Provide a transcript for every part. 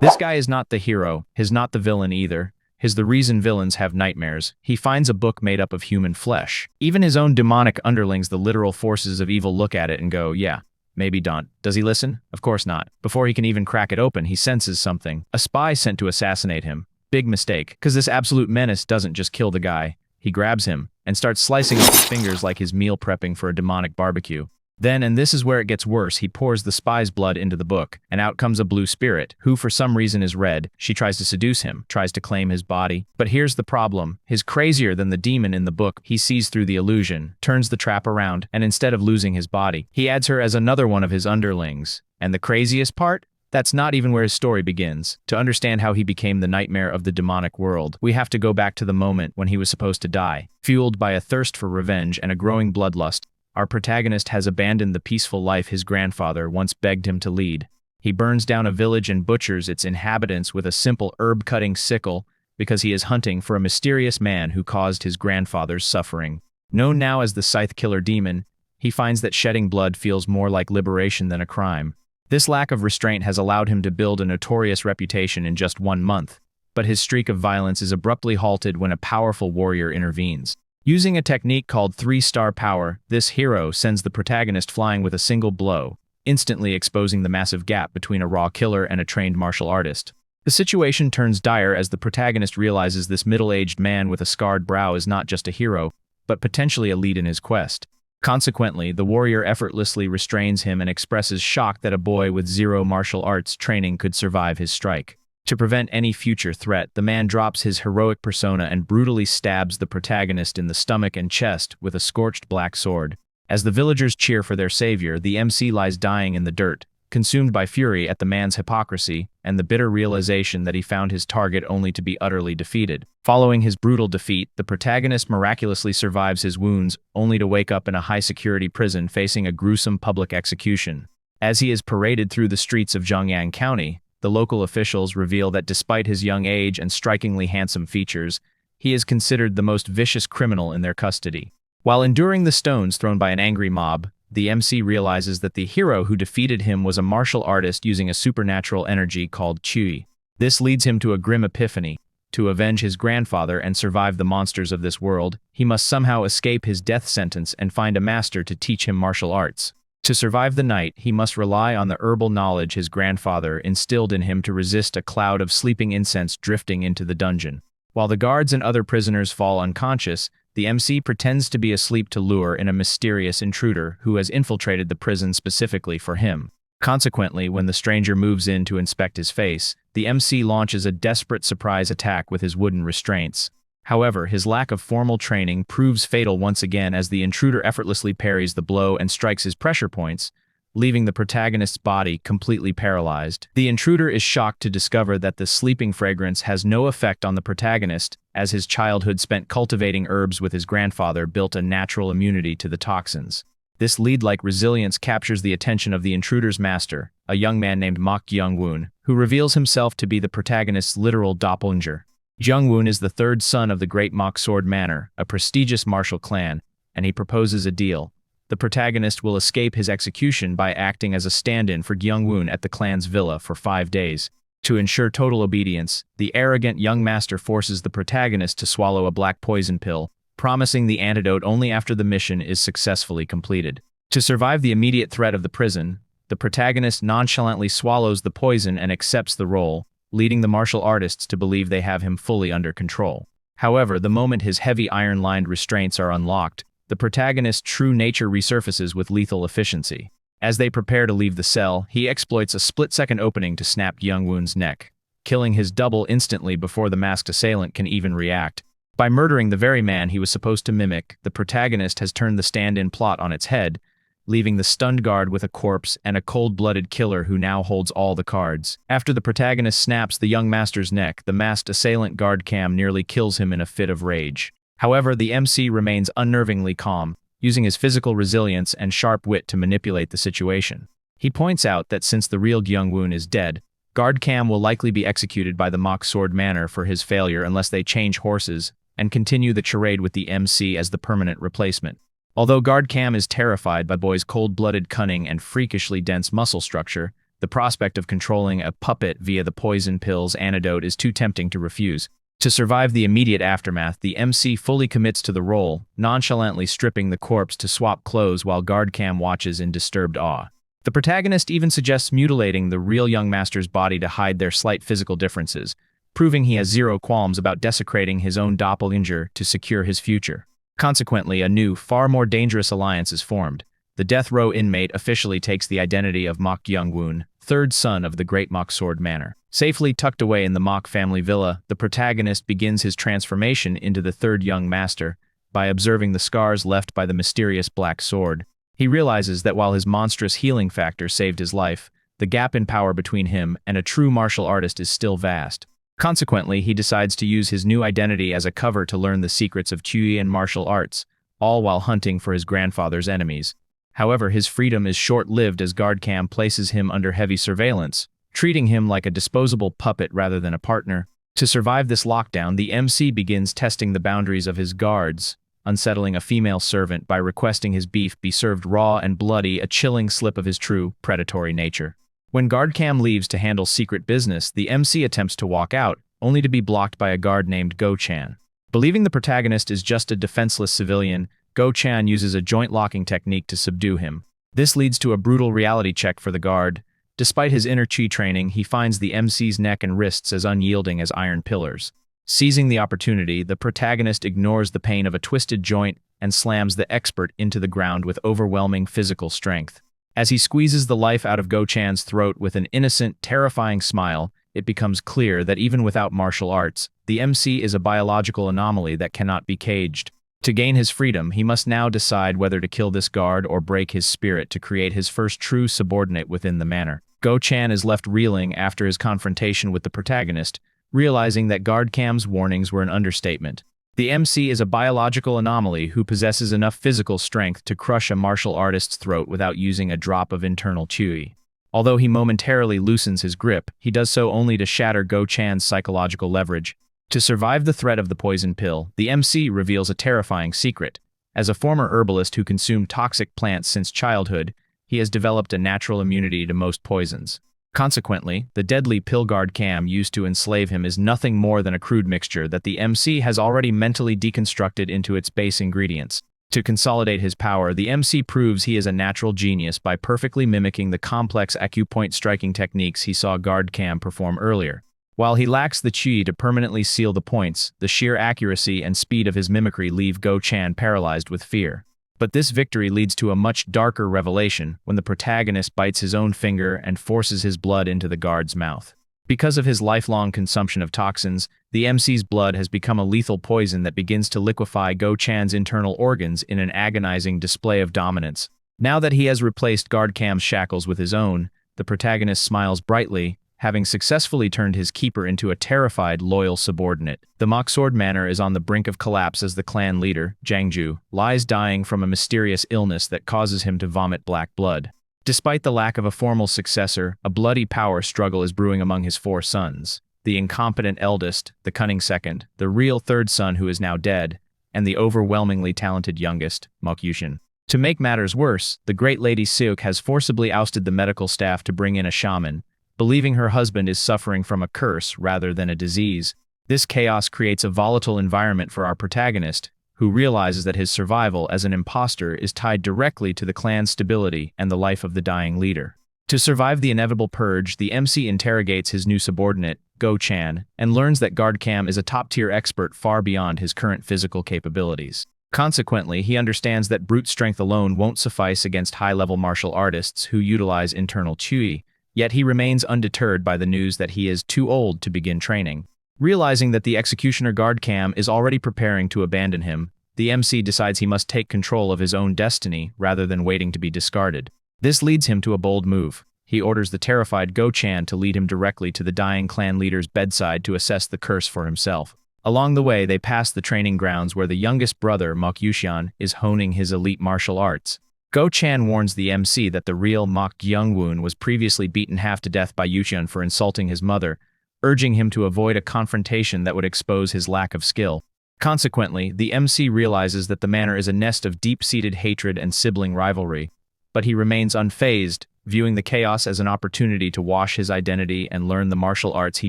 This guy is not the hero, he's not the villain either. He's the reason villains have nightmares. He finds a book made up of human flesh. Even his own demonic underlings, the literal forces of evil, look at it and go, yeah, maybe don't. Does he listen? Of course not. Before he can even crack it open, he senses something. A spy sent to assassinate him. Big mistake, because this absolute menace doesn't just kill the guy. He grabs him and starts slicing off his fingers like he's meal prepping for a demonic barbecue. Then, and this is where it gets worse, he pours the spy's blood into the book, and out comes a blue spirit, who for some reason is red. She tries to seduce him, tries to claim his body. But here's the problem. He's crazier than the demon in the book. He sees through the illusion, turns the trap around, and instead of losing his body, he adds her as another one of his underlings. And the craziest part? That's not even where his story begins. To understand how he became the nightmare of the demonic world, we have to go back to the moment when he was supposed to die. Fueled by a thirst for revenge and a growing bloodlust, our protagonist has abandoned the peaceful life his grandfather once begged him to lead. He burns down a village and butchers its inhabitants with a simple herb-cutting sickle because he is hunting for a mysterious man who caused his grandfather's suffering. Known now as the Scythe Killer Demon, he finds that shedding blood feels more like liberation than a crime. This lack of restraint has allowed him to build a notorious reputation in just 1 month, but his streak of violence is abruptly halted when a powerful warrior intervenes. Using a technique called 3-star power, this hero sends the protagonist flying with a single blow, instantly exposing the massive gap between a raw killer and a trained martial artist. The situation turns dire as the protagonist realizes this middle-aged man with a scarred brow is not just a hero, but potentially a lead in his quest. Consequently, the warrior effortlessly restrains him and expresses shock that a boy with 0 martial arts training could survive his strike. To prevent any future threat, the man drops his heroic persona and brutally stabs the protagonist in the stomach and chest with a scorched black sword. As the villagers cheer for their savior, the MC lies dying in the dirt, consumed by fury at the man's hypocrisy and the bitter realization that he found his target only to be utterly defeated. Following his brutal defeat, the protagonist miraculously survives his wounds, only to wake up in a high-security prison facing a gruesome public execution. As he is paraded through the streets of Jeongyang County, the local officials reveal that despite his young age and strikingly handsome features, he is considered the most vicious criminal in their custody. While enduring the stones thrown by an angry mob, the MC realizes that the hero who defeated him was a martial artist using a supernatural energy called Qi. This leads him to a grim epiphany. To avenge his grandfather and survive the monsters of this world, he must somehow escape his death sentence and find a master to teach him martial arts. To survive the night, he must rely on the herbal knowledge his grandfather instilled in him to resist a cloud of sleeping incense drifting into the dungeon. While the guards and other prisoners fall unconscious, the MC pretends to be asleep to lure in a mysterious intruder who has infiltrated the prison specifically for him. Consequently, when the stranger moves in to inspect his face, the MC launches a desperate surprise attack with his wooden restraints. However, his lack of formal training proves fatal once again as the intruder effortlessly parries the blow and strikes his pressure points, leaving the protagonist's body completely paralyzed. The intruder is shocked to discover that the sleeping fragrance has no effect on the protagonist, as his childhood spent cultivating herbs with his grandfather built a natural immunity to the toxins. This lead-like resilience captures the attention of the intruder's master, a young man named Mok Gyeongwoon, who reveals himself to be the protagonist's literal doppelganger. Jeongwoon is the 3rd son of the Great Mok Sword Manor, a prestigious martial clan, and he proposes a deal. The protagonist will escape his execution by acting as a stand-in for Gyeongwoon at the clan's villa for 5 days. To ensure total obedience, the arrogant young master forces the protagonist to swallow a black poison pill, promising the antidote only after the mission is successfully completed. To survive the immediate threat of the prison, the protagonist nonchalantly swallows the poison and accepts the role, leading the martial artists to believe they have him fully under control. However, the moment his heavy iron-lined restraints are unlocked, the protagonist's true nature resurfaces with lethal efficiency. As they prepare to leave the cell, he exploits a split-second opening to snap Gyeongwoon's neck, killing his double instantly before the masked assailant can even react. By murdering the very man he was supposed to mimic, the protagonist has turned the stand-in plot on its head, leaving the stunned guard with a corpse and a cold-blooded killer who now holds all the cards. After the protagonist snaps the young master's neck, the masked assailant guard Cam nearly kills him in a fit of rage. However, the MC remains unnervingly calm, using his physical resilience and sharp wit to manipulate the situation. He points out that since the real Gyeongwoon is dead, guard Cam will likely be executed by the Mok Sword Manor for his failure unless they change horses and continue the charade with the MC as the permanent replacement. Although guard Cam is terrified by Boy's cold-blooded cunning and freakishly dense muscle structure, The prospect of controlling a puppet via the poison pill's antidote is too tempting to refuse. To survive the immediate aftermath, the MC fully commits to the role, nonchalantly stripping the corpse to swap clothes while Guardcam watches in disturbed awe. The protagonist even suggests mutilating the real young master's body to hide their slight physical differences, proving he has zero qualms about desecrating his own doppelganger to secure his future. Consequently, a new, far more dangerous alliance is formed. The death row inmate officially takes the identity of Mok Gyeongwoon, third son of the great Mok Sword Manor. Safely tucked away in the Mok family villa, the protagonist begins his transformation into the third young master by observing the scars left by the mysterious black sword. He realizes that while his monstrous healing factor saved his life, the gap in power between him and a true martial artist is still vast. Consequently, he decides to use his new identity as a cover to learn the secrets of Qi and martial arts, all while hunting for his grandfather's enemies. However, his freedom is short-lived as Guardcam places him under heavy surveillance, treating him like a disposable puppet rather than a partner. To survive this lockdown, the MC begins testing the boundaries of his guards, unsettling a female servant by requesting his beef be served raw and bloody, a chilling slip of his true, predatory nature. When Guardcam leaves to handle secret business, the MC attempts to walk out, only to be blocked by a guard named Go-chan. Believing the protagonist is just a defenseless civilian, Go-chan uses a joint locking technique to subdue him. This leads to a brutal reality check for the guard. Despite his inner chi training, he finds the MC's neck and wrists as unyielding as iron pillars. Seizing the opportunity, the protagonist ignores the pain of a twisted joint and slams the expert into the ground with overwhelming physical strength. As he squeezes the life out of Go-chan's throat with an innocent, terrifying smile, it becomes clear that even without martial arts, the MC is a biological anomaly that cannot be caged. To gain his freedom, he must now decide whether to kill this guard or break his spirit to create his first true subordinate within the manor. Go-chan is left reeling after his confrontation with the protagonist, realizing that Guardcam's warnings were an understatement. The MC is a biological anomaly who possesses enough physical strength to crush a martial artist's throat without using a drop of internal qi. Although he momentarily loosens his grip, he does so only to shatter Go-chan's psychological leverage. To survive the threat of the poison pill, the MC reveals a terrifying secret. As a former herbalist who consumed toxic plants since childhood, he has developed a natural immunity to most poisons. Consequently, the deadly pill Guardcam used to enslave him is nothing more than a crude mixture that the MC has already mentally deconstructed into its base ingredients. To consolidate his power, the MC proves he is a natural genius by perfectly mimicking the complex acupoint striking techniques he saw Guardcam perform earlier. While he lacks the chi to permanently seal the points, the sheer accuracy and speed of his mimicry leave Go-chan paralyzed with fear. But this victory leads to a much darker revelation when the protagonist bites his own finger and forces his blood into the guard's mouth. Because of his lifelong consumption of toxins, the MC's blood has become a lethal poison that begins to liquefy Go-chan's internal organs in an agonizing display of dominance. Now that he has replaced Guardcam's shackles with his own, the protagonist smiles brightly, having successfully turned his keeper into a terrified, loyal subordinate. The Mok Sword Manor is on the brink of collapse as the clan leader, Jeong, lies dying from a mysterious illness that causes him to vomit black blood. Despite the lack of a formal successor, a bloody power struggle is brewing among his 4 sons. The incompetent eldest, the cunning second, the real third son who is now dead, and the overwhelmingly talented youngest, Mok Gyeongwoon. To make matters worse, the great lady Seok has forcibly ousted the medical staff to bring in a shaman, believing her husband is suffering from a curse rather than a disease. This chaos creates a volatile environment for our protagonist, who realizes that his survival as an imposter is tied directly to the clan's stability and the life of the dying leader. To survive the inevitable purge, the MC interrogates his new subordinate, Go-chan, and learns that Guardcam is a top-tier expert far beyond his current physical capabilities. Consequently, he understands that brute strength alone won't suffice against high-level martial artists who utilize internal qi. Yet he remains undeterred by the news that he is too old to begin training. Realizing that the executioner Guardcam is already preparing to abandon him, the MC decides he must take control of his own destiny rather than waiting to be discarded. This leads him to a bold move. He orders the terrified Go-chan to lead him directly to the dying clan leader's bedside to assess the curse for himself. Along the way, they pass the training grounds where the youngest brother, Mok Gyeongwoon, is honing his elite martial arts. Go-chan warns the MC that the real Mok Gyeongwoon was previously beaten half to death by Yucheon for insulting his mother, urging him to avoid a confrontation that would expose his lack of skill. Consequently, the MC realizes that the manor is a nest of deep-seated hatred and sibling rivalry, but he remains unfazed, viewing the chaos as an opportunity to wash his identity and learn the martial arts he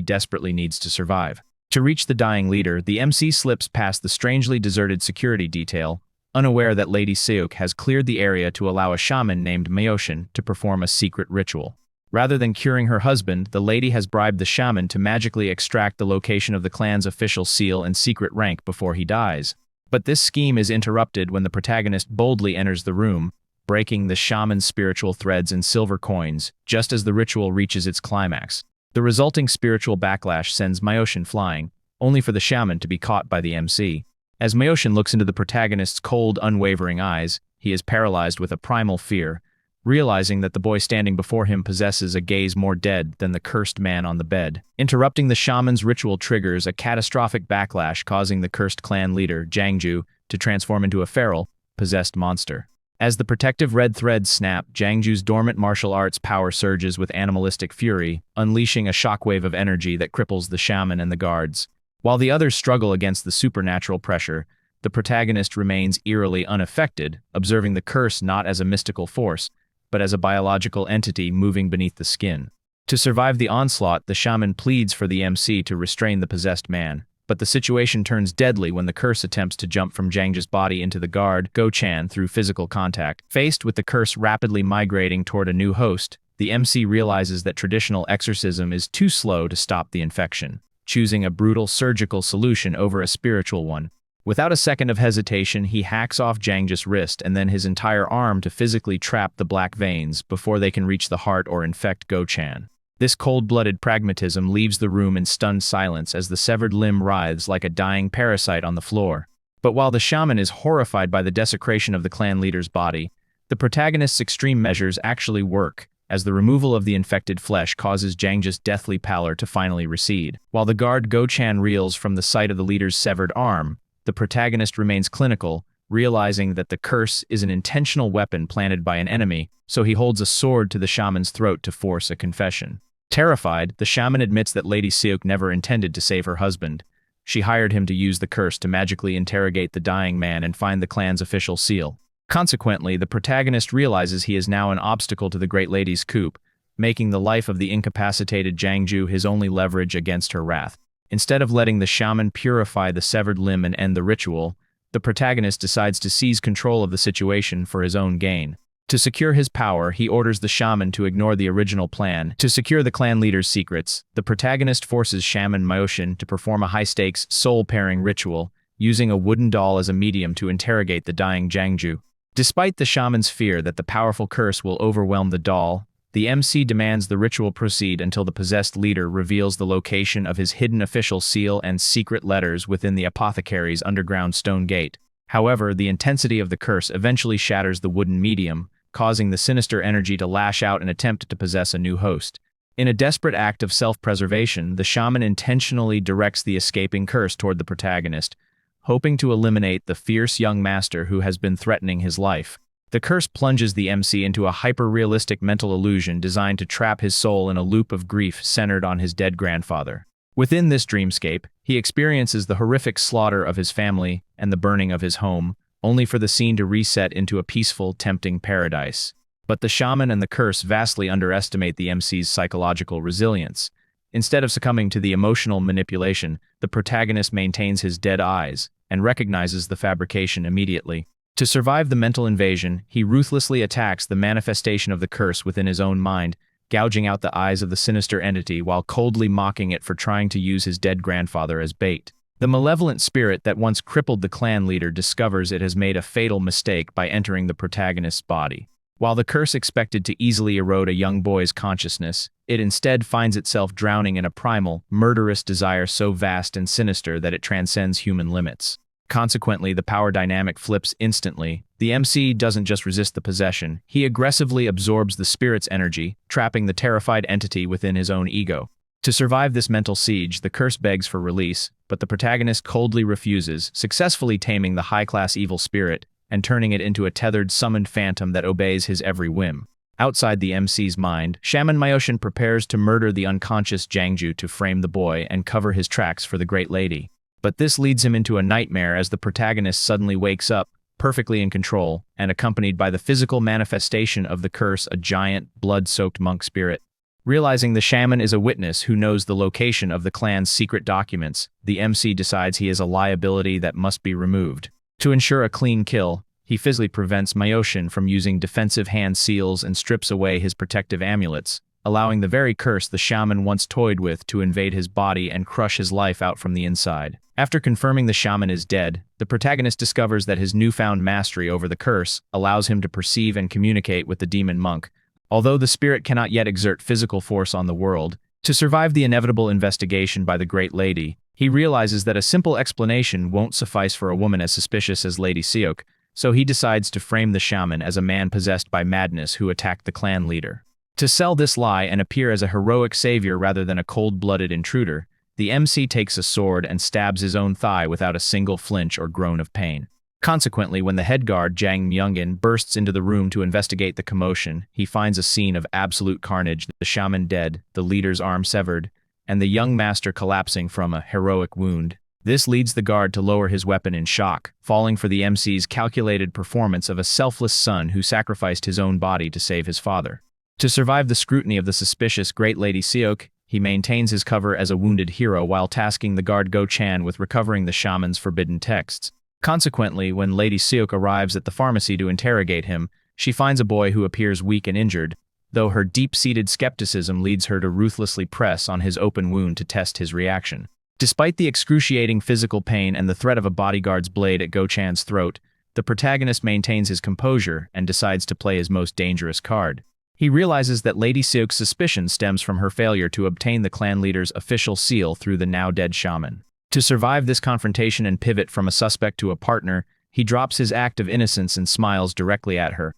desperately needs to survive. To reach the dying leader, the MC slips past the strangely deserted security detail, unaware that Lady Seok has cleared the area to allow a shaman named Mayoshin to perform a secret ritual. Rather than curing her husband, the lady has bribed the shaman to magically extract the location of the clan's official seal and secret rank before he dies. But this scheme is interrupted when the protagonist boldly enters the room, breaking the shaman's spiritual threads and silver coins, just as the ritual reaches its climax. The resulting spiritual backlash sends Mayoshin flying, only for the shaman to be caught by the MC. As Mayoshin looks into the protagonist's cold, unwavering eyes, he is paralyzed with a primal fear, realizing that the boy standing before him possesses a gaze more dead than the cursed man on the bed. Interrupting the shaman's ritual triggers a catastrophic backlash, causing the cursed clan leader, Jangju, to transform into a feral, possessed monster. As the protective red threads snap, Jangju's dormant martial arts power surges with animalistic fury, unleashing a shockwave of energy that cripples the shaman and the guards. While the others struggle against the supernatural pressure, the protagonist remains eerily unaffected, observing the curse not as a mystical force, but as a biological entity moving beneath the skin. To survive the onslaught, the shaman pleads for the MC to restrain the possessed man, but the situation turns deadly when the curse attempts to jump from Jangja's body into the guard, Go-chan, through physical contact. Faced with the curse rapidly migrating toward a new host, the MC realizes that traditional exorcism is too slow to stop the infection, choosing a brutal surgical solution over a spiritual one. Without a second of hesitation, he hacks off Jangja's wrist and then his entire arm to physically trap the black veins before they can reach the heart or infect Go-chan. This cold-blooded pragmatism leaves the room in stunned silence as the severed limb writhes like a dying parasite on the floor. But while the shaman is horrified by the desecration of the clan leader's body, the protagonist's extreme measures actually work, as the removal of the infected flesh causes Jangja's deathly pallor to finally recede. While the guard Go-chan reels from the sight of the leader's severed arm, the protagonist remains clinical, realizing that the curse is an intentional weapon planted by an enemy, so he holds a sword to the shaman's throat to force a confession. Terrified, the shaman admits that Lady Seok never intended to save her husband. She hired him to use the curse to magically interrogate the dying man and find the clan's official seal. Consequently, the protagonist realizes he is now an obstacle to the great lady's coup, making the life of the incapacitated Jangju his only leverage against her wrath. Instead of letting the shaman purify the severed limb and end the ritual, the protagonist decides to seize control of the situation for his own gain. To secure his power, he orders the shaman to ignore the original plan. To secure the clan leader's secrets, the protagonist forces Shaman Mayoshin to perform a high-stakes, soul-pairing ritual, using a wooden doll as a medium to interrogate the dying Jangju. Despite the shaman's fear that the powerful curse will overwhelm the doll, the MC demands the ritual proceed until the possessed leader reveals the location of his hidden official seal and secret letters within the apothecary's underground stone gate. However, the intensity of the curse eventually shatters the wooden medium, causing the sinister energy to lash out and attempt to possess a new host. In a desperate act of self-preservation, the shaman intentionally directs the escaping curse toward the protagonist, hoping to eliminate the fierce young master who has been threatening his life. The curse plunges the MC into a hyper-realistic mental illusion designed to trap his soul in a loop of grief centered on his dead grandfather. Within this dreamscape, he experiences the horrific slaughter of his family and the burning of his home, only for the scene to reset into a peaceful, tempting paradise. But the shaman and the curse vastly underestimate the MC's psychological resilience. Instead of succumbing to the emotional manipulation, the protagonist maintains his dead eyes and recognizes the fabrication immediately. To survive the mental invasion, he ruthlessly attacks the manifestation of the curse within his own mind, gouging out the eyes of the sinister entity while coldly mocking it for trying to use his dead grandfather as bait. The malevolent spirit that once crippled the clan leader discovers it has made a fatal mistake by entering the protagonist's body. While the curse expected to easily erode a young boy's consciousness, it instead finds itself drowning in a primal, murderous desire so vast and sinister that it transcends human limits. Consequently, the power dynamic flips instantly. The MC doesn't just resist the possession, he aggressively absorbs the spirit's energy, trapping the terrified entity within his own ego. To survive this mental siege, the curse begs for release, but the protagonist coldly refuses, successfully taming the high-class evil spirit and turning it into a tethered, summoned phantom that obeys his every whim. Outside the MC's mind, Shaman Mayoshin prepares to murder the unconscious Jangju to frame the boy and cover his tracks for the great lady. But this leads him into a nightmare as the protagonist suddenly wakes up, perfectly in control, and accompanied by the physical manifestation of the curse, a giant, blood-soaked monk spirit. Realizing the shaman is a witness who knows the location of the clan's secret documents, the MC decides he is a liability that must be removed. To ensure a clean kill, he physically prevents Myoshin from using defensive hand seals and strips away his protective amulets, allowing the very curse the shaman once toyed with to invade his body and crush his life out from the inside. After confirming the shaman is dead, the protagonist discovers that his newfound mastery over the curse allows him to perceive and communicate with the demon monk. Although the spirit cannot yet exert physical force on the world, to survive the inevitable investigation by the Great Lady, he realizes that a simple explanation won't suffice for a woman as suspicious as Lady Seok, so he decides to frame the shaman as a man possessed by madness who attacked the clan leader. To sell this lie and appear as a heroic savior rather than a cold-blooded intruder, the MC takes a sword and stabs his own thigh without a single flinch or groan of pain. Consequently, when the head guard, Jeong bursts into the room to investigate the commotion, he finds a scene of absolute carnage, the shaman dead, the leader's arm severed, and the young master collapsing from a heroic wound. This leads the guard to lower his weapon in shock, falling for the MC's calculated performance of a selfless son who sacrificed his own body to save his father. To survive the scrutiny of the suspicious Great Lady Seok, he maintains his cover as a wounded hero while tasking the guard Go Chan with recovering the shaman's forbidden texts. Consequently, when Lady Seok arrives at the pharmacy to interrogate him, she finds a boy who appears weak and injured, though her deep-seated skepticism leads her to ruthlessly press on his open wound to test his reaction. Despite the excruciating physical pain and the threat of a bodyguard's blade at Go Chan's throat, the protagonist maintains his composure and decides to play his most dangerous card. He realizes that Lady Seok's suspicion stems from her failure to obtain the clan leader's official seal through the now-dead shaman. To survive this confrontation and pivot from a suspect to a partner, he drops his act of innocence and smiles directly at her,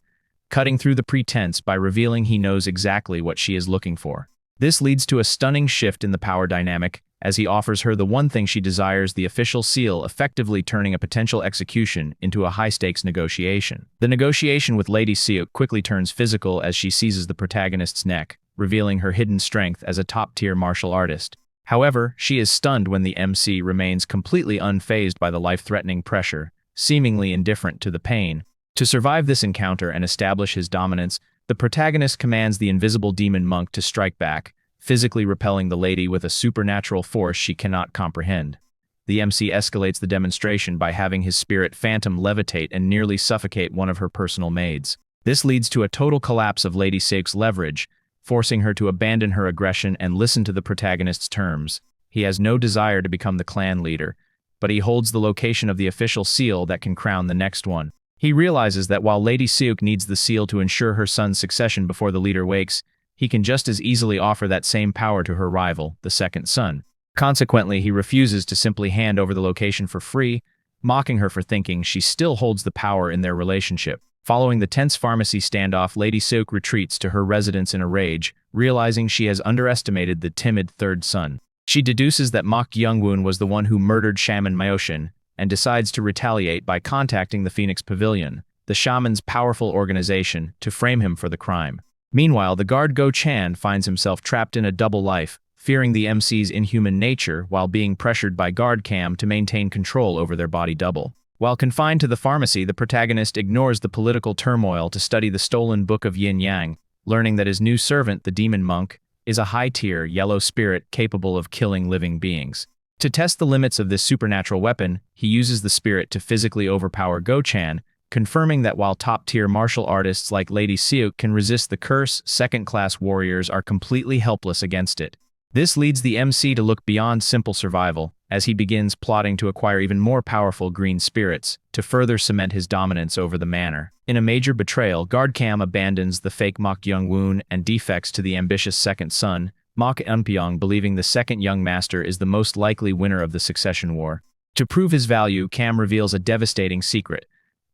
cutting through the pretense by revealing he knows exactly what she is looking for. This leads to a stunning shift in the power dynamic, as he offers her the one thing she desires, the official seal, effectively turning a potential execution into a high-stakes negotiation. The negotiation with Lady Seok quickly turns physical as she seizes the protagonist's neck, revealing her hidden strength as a top-tier martial artist. However, she is stunned when the MC remains completely unfazed by the life-threatening pressure, seemingly indifferent to the pain. To survive this encounter and establish his dominance, the protagonist commands the invisible demon monk to strike back, physically repelling the lady with a supernatural force she cannot comprehend. The MC escalates the demonstration by having his spirit phantom levitate and nearly suffocate one of her personal maids. This leads to a total collapse of Lady Seok's leverage, forcing her to abandon her aggression and listen to the protagonist's terms. He has no desire to become the clan leader, but he holds the location of the official seal that can crown the next one. He realizes that while Lady Seok needs the seal to ensure her son's succession before the leader wakes, he can just as easily offer that same power to her rival, the second son. Consequently, he refuses to simply hand over the location for free, mocking her for thinking she still holds the power in their relationship. Following the tense pharmacy standoff, Lady Seok retreats to her residence in a rage, realizing she has underestimated the timid third son. She deduces that Mok Gyeongwoon was the one who murdered Shaman Myoshin, and decides to retaliate by contacting the Phoenix Pavilion, the shaman's powerful organization, to frame him for the crime. Meanwhile, the guard Go Chan finds himself trapped in a double life, fearing the MC's inhuman nature while being pressured by guard Cam to maintain control over their body double. While confined to the pharmacy, the protagonist ignores the political turmoil to study the stolen Book of Yin Yang, learning that his new servant, the demon monk, is a high-tier yellow spirit capable of killing living beings. To test the limits of this supernatural weapon, he uses the spirit to physically overpower Go Chan, confirming that while top-tier martial artists like Lady Seok can resist the curse, second-class warriors are completely helpless against it. This leads the MC to look beyond simple survival, as he begins plotting to acquire even more powerful green spirits, to further cement his dominance over the manor. In a major betrayal, Guard Cam abandons the fake Mok Gyeongwoon and defects to the ambitious second son, Mok Eunpyeong, believing the second young master is the most likely winner of the succession war. To prove his value, Cam reveals a devastating secret.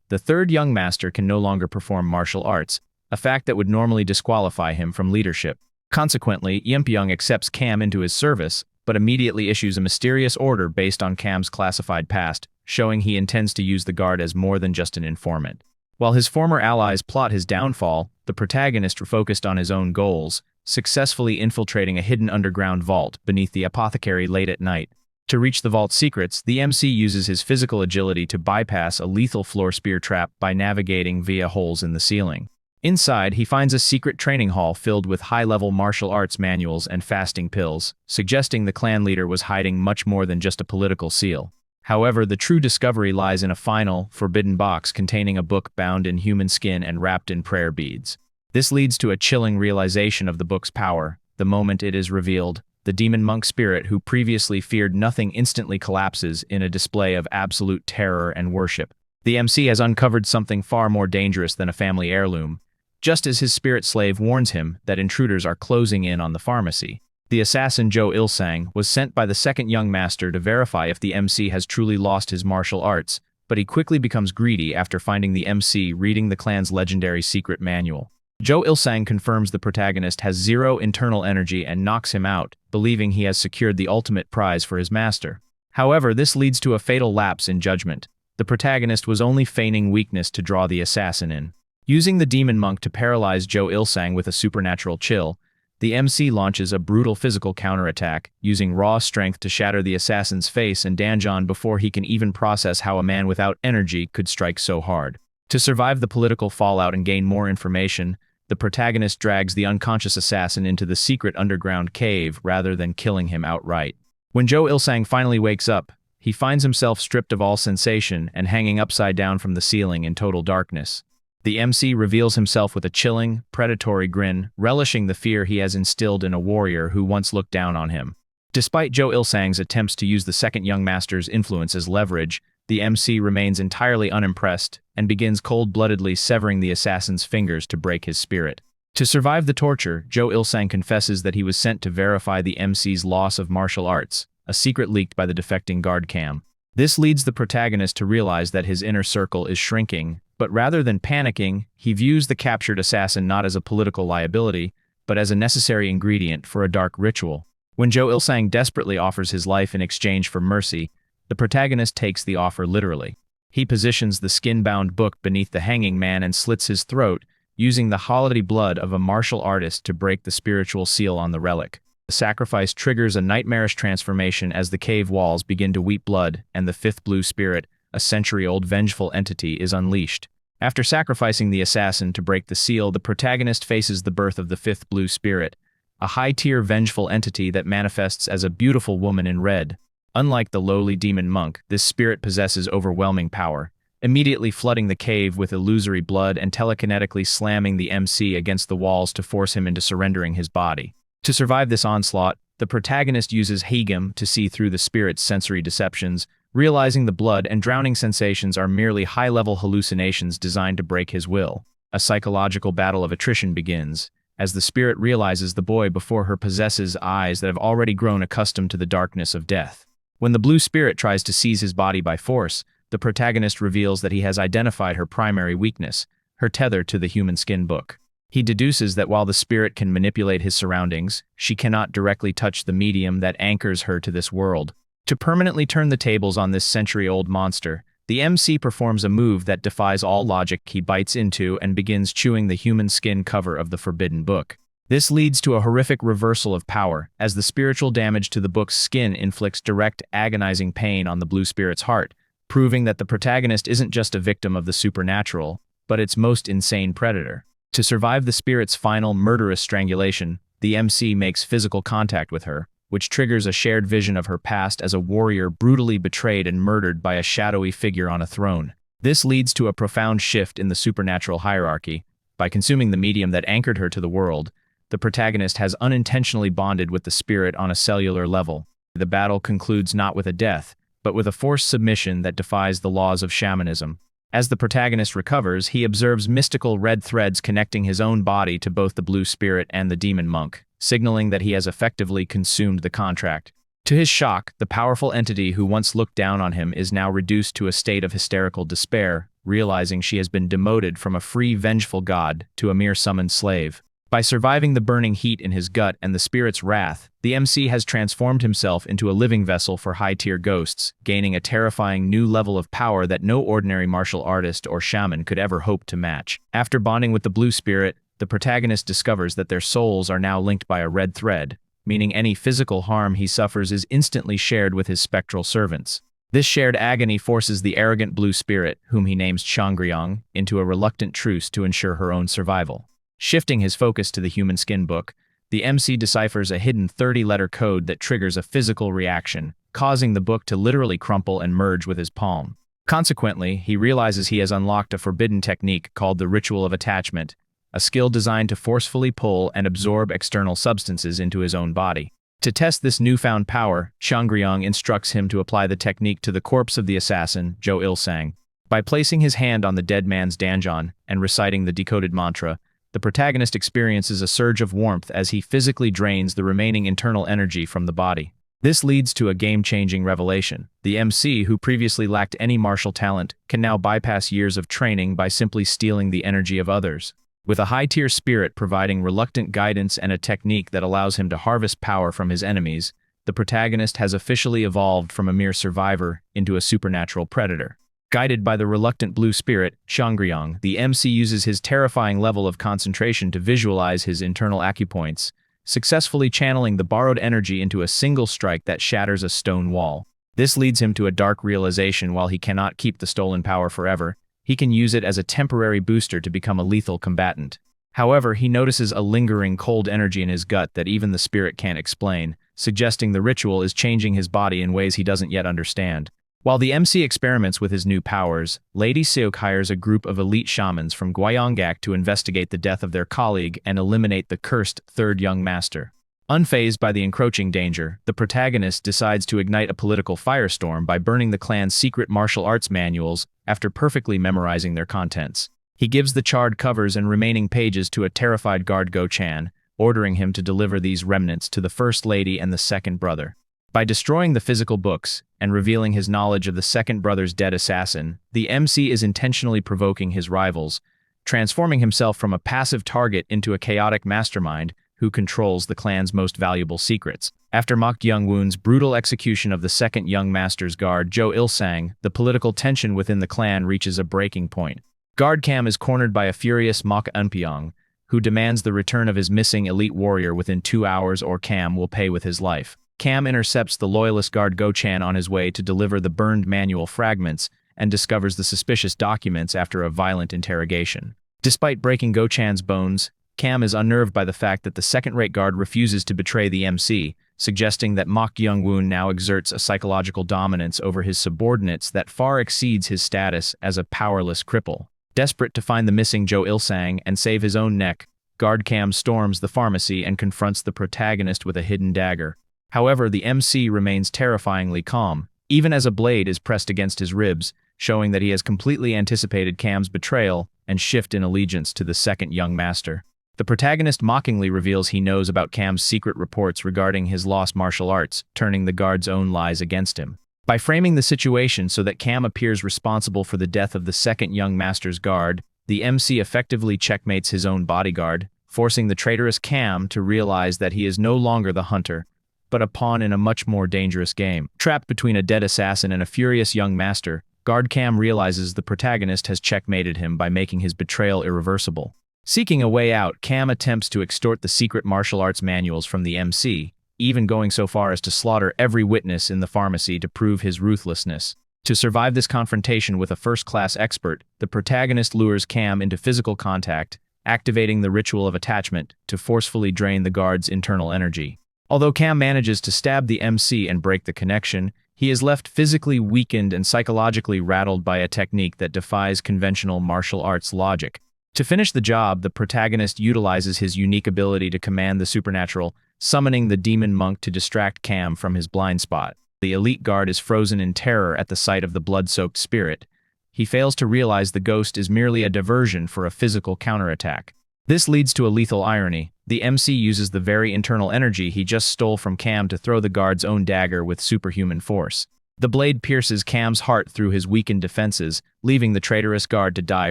The third young master can no longer perform martial arts, a fact that would normally disqualify him from leadership. Consequently, Eunpyeong accepts Cam into his service, but immediately issues a mysterious order based on Cam's classified past, showing he intends to use the guard as more than just an informant. While his former allies plot his downfall, the protagonist focused on his own goals, successfully infiltrating a hidden underground vault beneath the apothecary late at night. To reach the vault's secrets, the MC uses his physical agility to bypass a lethal floor spear trap by navigating via holes in the ceiling. Inside, he finds a secret training hall filled with high-level martial arts manuals and fasting pills, suggesting the clan leader was hiding much more than just a political seal. However, the true discovery lies in a final, forbidden box containing a book bound in human skin and wrapped in prayer beads. This leads to a chilling realization of the book's power. The moment it is revealed, the demon monk spirit who previously feared nothing instantly collapses in a display of absolute terror and worship. The MC has uncovered something far more dangerous than a family heirloom, just as his spirit slave warns him that intruders are closing in on the pharmacy. The assassin Jo Il-sang was sent by the second young master to verify if the MC has truly lost his martial arts, but he quickly becomes greedy after finding the MC reading the clan's legendary secret manual. Jo Il-sang confirms the protagonist has zero internal energy and knocks him out, believing he has secured the ultimate prize for his master. However, this leads to a fatal lapse in judgment. The protagonist was only feigning weakness to draw the assassin in. Using the demon monk to paralyze Jo Il-sang with a supernatural chill, the MC launches a brutal physical counterattack, using raw strength to shatter the assassin's face and danjon before he can even process how a man without energy could strike so hard. To survive the political fallout and gain more information, the protagonist drags the unconscious assassin into the secret underground cave rather than killing him outright. When Jo Il-sang finally wakes up, he finds himself stripped of all sensation and hanging upside down from the ceiling in total darkness. The MC reveals himself with a chilling, predatory grin, relishing the fear he has instilled in a warrior who once looked down on him. Despite Jo Il-sang's attempts to use the second young master's influence as leverage, the MC remains entirely unimpressed and begins cold-bloodedly severing the assassin's fingers to break his spirit. To survive the torture, Jo Il-sang confesses that he was sent to verify the MC's loss of martial arts, a secret leaked by the defecting guard cam. This leads the protagonist to realize that his inner circle is shrinking, but rather than panicking, he views the captured assassin not as a political liability, but as a necessary ingredient for a dark ritual. When Jo Il-sang desperately offers his life in exchange for mercy, the protagonist takes the offer literally. He positions the skin-bound book beneath the hanging man and slits his throat, using the holiday blood of a martial artist to break the spiritual seal on the relic. The sacrifice triggers a nightmarish transformation as the cave walls begin to weep blood, and the fifth blue spirit, a century-old vengeful entity, is unleashed. After sacrificing the assassin to break the seal, the protagonist faces the birth of the fifth blue spirit, a high-tier vengeful entity that manifests as a beautiful woman in red. Unlike the lowly demon monk, this spirit possesses overwhelming power, immediately flooding the cave with illusory blood and telekinetically slamming the MC against the walls to force him into surrendering his body. To survive this onslaught, the protagonist uses Hagem to see through the spirit's sensory deceptions, realizing the blood and drowning sensations are merely high-level hallucinations designed to break his will. A psychological battle of attrition begins, as the spirit realizes the boy before her possesses eyes that have already grown accustomed to the darkness of death. When the blue spirit tries to seize his body by force, the protagonist reveals that he has identified her primary weakness, her tether to the human skin book. He deduces that while the spirit can manipulate his surroundings, she cannot directly touch the medium that anchors her to this world. To permanently turn the tables on this century-old monster, the MC performs a move that defies all logic. He bites into and begins chewing the human skin cover of the forbidden book. This leads to a horrific reversal of power, as the spiritual damage to the book's skin inflicts direct, agonizing pain on the blue spirit's heart, proving that the protagonist isn't just a victim of the supernatural, but its most insane predator. To survive the spirit's final murderous strangulation, the MC makes physical contact with her, which triggers a shared vision of her past as a warrior brutally betrayed and murdered by a shadowy figure on a throne. This leads to a profound shift in the supernatural hierarchy. By consuming the medium that anchored her to the world, the protagonist has unintentionally bonded with the spirit on a cellular level. The battle concludes not with a death, but with a forced submission that defies the laws of shamanism. As the protagonist recovers, he observes mystical red threads connecting his own body to both the blue spirit and the demon monk, signaling that he has effectively consumed the contract. To his shock, the powerful entity who once looked down on him is now reduced to a state of hysterical despair, realizing she has been demoted from a free, vengeful god to a mere summoned slave. By surviving the burning heat in his gut and the spirit's wrath, the MC has transformed himself into a living vessel for high-tier ghosts, gaining a terrifying new level of power that no ordinary martial artist or shaman could ever hope to match. After bonding with the blue spirit, the protagonist discovers that their souls are now linked by a red thread, meaning any physical harm he suffers is instantly shared with his spectral servants. This shared agony forces the arrogant blue spirit, whom he names Jeong, into a reluctant truce to ensure her own survival. Shifting his focus to the human skin book, the MC deciphers a hidden 30-letter code that triggers a physical reaction, causing the book to literally crumple and merge with his palm. Consequently, he realizes he has unlocked a forbidden technique called the Ritual of Attachment, a skill designed to forcefully pull and absorb external substances into his own body. To test this newfound power, Jeong instructs him to apply the technique to the corpse of the assassin, Jo Il-sang. By placing his hand on the dead man's danjon and reciting the decoded mantra, the protagonist experiences a surge of warmth as he physically drains the remaining internal energy from the body. This leads to a game-changing revelation. The MC, who previously lacked any martial talent, can now bypass years of training by simply stealing the energy of others. With a high-tier spirit providing reluctant guidance and a technique that allows him to harvest power from his enemies, the protagonist has officially evolved from a mere survivor into a supernatural predator. Guided by the reluctant blue spirit, Jeong, the MC uses his terrifying level of concentration to visualize his internal acupoints, successfully channeling the borrowed energy into a single strike that shatters a stone wall. This leads him to a dark realization: while he cannot keep the stolen power forever, he can use it as a temporary booster to become a lethal combatant. However, he notices a lingering cold energy in his gut that even the spirit can't explain, suggesting the ritual is changing his body in ways he doesn't yet understand. While the MC experiments with his new powers, Lady Seok hires a group of elite shamans from Gyeonggak to investigate the death of their colleague and eliminate the cursed third young master. Unfazed by the encroaching danger, the protagonist decides to ignite a political firestorm by burning the clan's secret martial arts manuals after perfectly memorizing their contents. He gives the charred covers and remaining pages to a terrified guard Go-chan, ordering him to deliver these remnants to the First Lady and the second brother. By destroying the physical books and revealing his knowledge of the second brother's dead assassin, the MC is intentionally provoking his rivals, transforming himself from a passive target into a chaotic mastermind who controls the clan's most valuable secrets. After Mok Gyeongwoon's brutal execution of the second young master's guard, Jo Il-sang, the political tension within the clan reaches a breaking point. Guard Cam is cornered by a furious Mok Eunpyeong, who demands the return of his missing elite warrior within 2 hours or Cam will pay with his life. Cam intercepts the loyalist guard Go-chan on his way to deliver the burned manual fragments and discovers the suspicious documents after a violent interrogation. Despite breaking Go-chan's bones, Cam is unnerved by the fact that the second-rate guard refuses to betray the MC, suggesting that Mok Gyeongwoon now exerts a psychological dominance over his subordinates that far exceeds his status as a powerless cripple. Desperate to find the missing Jo Il-sang and save his own neck, Guard Cam storms the pharmacy and confronts the protagonist with a hidden dagger. However, the MC remains terrifyingly calm, even as a blade is pressed against his ribs, showing that he has completely anticipated Cam's betrayal and shift in allegiance to the second young master. The protagonist mockingly reveals he knows about Cam's secret reports regarding his lost martial arts, turning the guard's own lies against him. By framing the situation so that Cam appears responsible for the death of the second young master's guard, the MC effectively checkmates his own bodyguard, forcing the traitorous Cam to realize that he is no longer the hunter, but a pawn in a much more dangerous game. Trapped between a dead assassin and a furious young master, Guard Cam realizes the protagonist has checkmated him by making his betrayal irreversible. Seeking a way out, Cam attempts to extort the secret martial arts manuals from the MC, even going so far as to slaughter every witness in the pharmacy to prove his ruthlessness. To survive this confrontation with a first-class expert, the protagonist lures Cam into physical contact, activating the Ritual of Attachment to forcefully drain the guard's internal energy. Although Cam manages to stab the MC and break the connection, he is left physically weakened and psychologically rattled by a technique that defies conventional martial arts logic. To finish the job, the protagonist utilizes his unique ability to command the supernatural, summoning the demon monk to distract Cam from his blind spot. The elite guard is frozen in terror at the sight of the blood-soaked spirit. He fails to realize the ghost is merely a diversion for a physical counterattack. This leads to a lethal irony. The MC uses the very internal energy he just stole from Cam to throw the guard's own dagger with superhuman force. The blade pierces Cam's heart through his weakened defenses, leaving the traitorous guard to die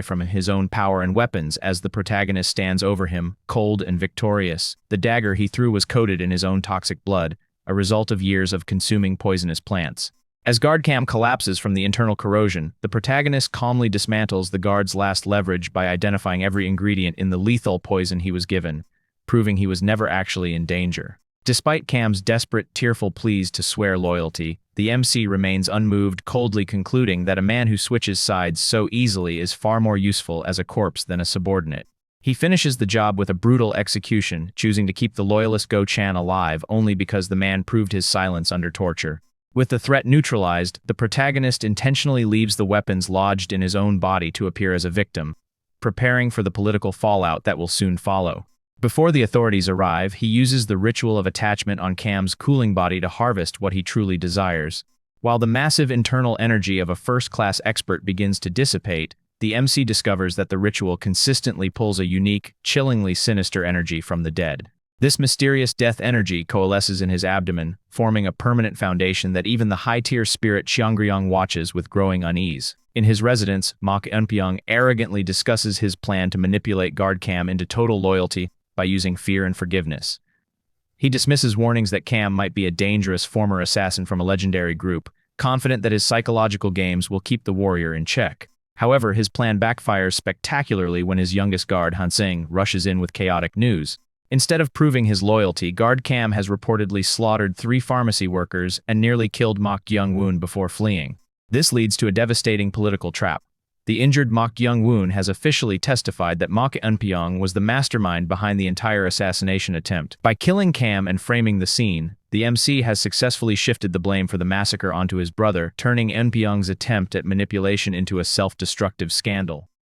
from his own power and weapons as the protagonist stands over him, cold and victorious. The dagger he threw was coated in his own toxic blood, a result of years of consuming poisonous plants. As Guard Cam collapses from the internal corrosion, the protagonist calmly dismantles the guard's last leverage by identifying every ingredient in the lethal poison he was given, proving he was never actually in danger. Despite Cam's desperate, tearful pleas to swear loyalty, the MC remains unmoved, coldly concluding that a man who switches sides so easily is far more useful as a corpse than a subordinate. He finishes the job with a brutal execution, choosing to keep the loyalist Go-chan alive only because the man proved his silence under torture. With the threat neutralized, the protagonist intentionally leaves the weapons lodged in his own body to appear as a victim, preparing for the political fallout that will soon follow. Before the authorities arrive, he uses the ritual of attachment on Cam's cooling body to harvest what he truly desires. While the massive internal energy of a first-class expert begins to dissipate, the MC discovers that the ritual consistently pulls a unique, chillingly sinister energy from the dead. This mysterious death energy coalesces in his abdomen, forming a permanent foundation that even the high-tier spirit Cheonggyeong watches with growing unease. In his residence, Mok Gyeongwoon arrogantly discusses his plan to manipulate Guard Cam into total loyalty by using fear and forgiveness. He dismisses warnings that Cam might be a dangerous former assassin from a legendary group, confident that his psychological games will keep the warrior in check. However, his plan backfires spectacularly when his youngest guard, Hansing, rushes in with chaotic news. Instead of proving his loyalty, Guard Cam has reportedly slaughtered 3 pharmacy workers and nearly killed Mok Gyeongwoon before fleeing. This leads to a devastating political trap. The injured Mok Gyeongwoon has officially testified that Mok Gyeongwoon was the mastermind behind the entire assassination attempt. By killing Cam and framing the scene, the MC has successfully shifted the blame for the massacre onto his brother, turning Eunpyeong's attempt at manipulation into a self-destructive scandal.